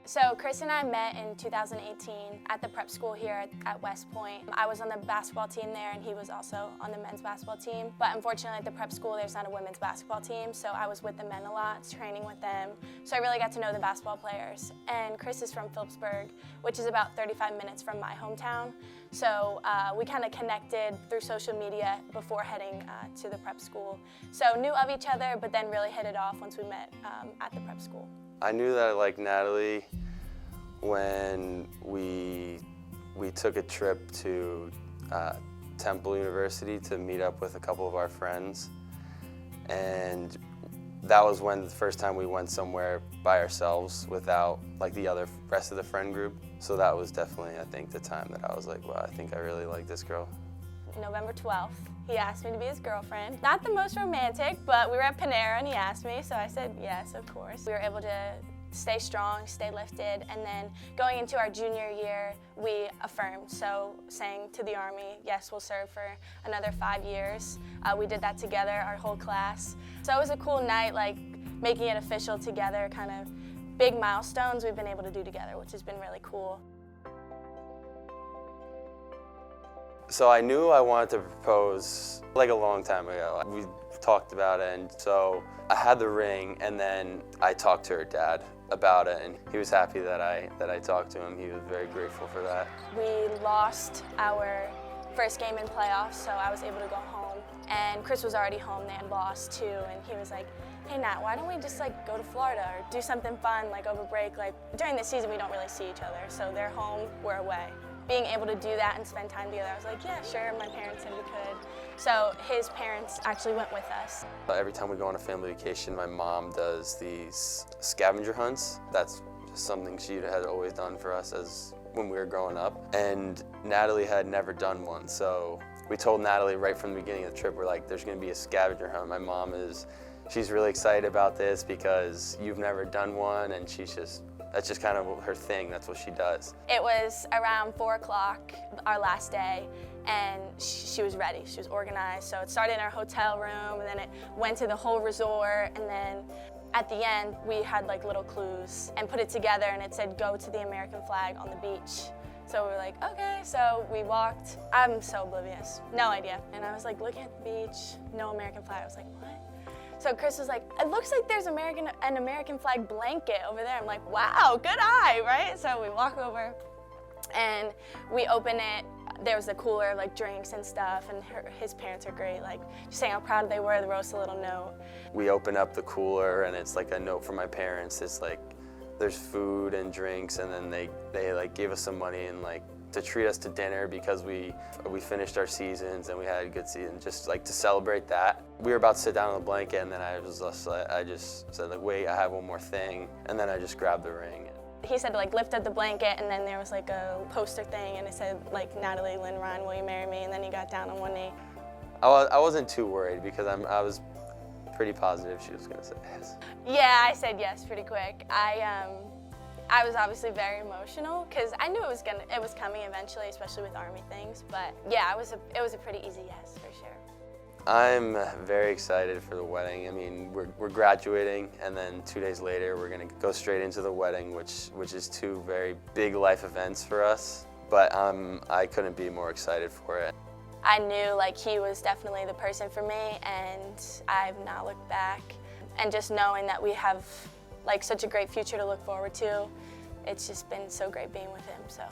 So Chris and I met in 2018 at the prep school here at West Point. I was on the basketball team there and he was also on the men's basketball team. But unfortunately at the prep school there's not a women's basketball team, so I was with the men a lot, training with them. So I really got to know the basketball players. And Chris is from Phillipsburg, which is about 35 minutes from my hometown. So we kind of connected through social media before heading to the prep school. So knew of each other, but then really hit it off once we met at the prep school. I knew that I liked Natalie when we took a trip to Temple University to meet up with a couple of our friends, and that was when the first time we went somewhere by ourselves without like the rest of the friend group. So that was definitely, I think, the time that I was like, wow, I think I really like this girl. November 12th, he asked me to be his girlfriend. Not the most romantic, but we were at Panera and he asked me, so I said yes, of course. We were able to stay strong, stay lifted, and then going into our junior year, we affirmed. So saying to the Army, yes, we'll serve for another 5 years. We did that together, our whole class. So it was a cool night, like making it official together, kind of big milestones we've been able to do together, which has been really cool. So I knew I wanted to propose like a long time ago. We talked about it, and so I had the ring, and then I talked to her dad about it, and he was happy that I talked to him. He was very grateful for that. We lost our first game in playoffs, so I was able to go home, and Chris was already home. They had lost too, and he was like, hey Nat, why don't we just like go to Florida or do something fun like over break? Like during the season we don't really see each other, so they're home, we're away. Being able to do that and spend time together, I was like, yeah, sure, my parents said we could. So his parents actually went with us. Every time we go on a family vacation, my mom does these scavenger hunts. That's just something she had always done for us when we were growing up. And Natalie had never done one, so we told Natalie right from the beginning of the trip, we're like, there's gonna be a scavenger hunt. My mom she's really excited about this because you've never done one, and that's just kind of her thing, that's what she does. It was around 4 o'clock, our last day, and she was ready, she was organized. So it started in our hotel room, and then it went to the whole resort, and then at the end, we had like little clues and put it together, and it said, go to the American flag on the beach. So we were like, okay, so we walked. I'm so oblivious, no idea. And I was like looking at the beach, no American flag. I was like, what? So Chris was like, it looks like there's an American flag blanket over there. I'm like, wow, good eye, right? So we walk over and we open it. There was a cooler, like drinks and stuff, and his parents are great, like just saying how proud they were. They wrote us a little note. We open up the cooler and it's like a note from my parents. It's like, there's food and drinks, and then they like gave us some money and like to treat us to dinner because we finished our seasons and we had a good season, just like to celebrate that. We were about to sit down on the blanket, and then I just said like, wait, I have one more thing, and then I just grabbed the ring. He said to like lift up the blanket, and then there was like a poster thing, and it said like, Natalie, Lynn, Rhine, will you marry me? And then he got down on one knee. I wasn't too worried because I was pretty positive she was gonna say yes. Yeah, I said yes pretty quick. I was obviously very emotional because I knew it was coming eventually, especially with Army things. But yeah, it was a pretty easy yes for sure. I'm very excited for the wedding. I mean, we're graduating, and then 2 days later we're gonna go straight into the wedding, which is two very big life events for us. But I couldn't be more excited for it. I knew like he was definitely the person for me, and I've not looked back. And just knowing that we have like such a great future to look forward to, it's just been so great being with him, so.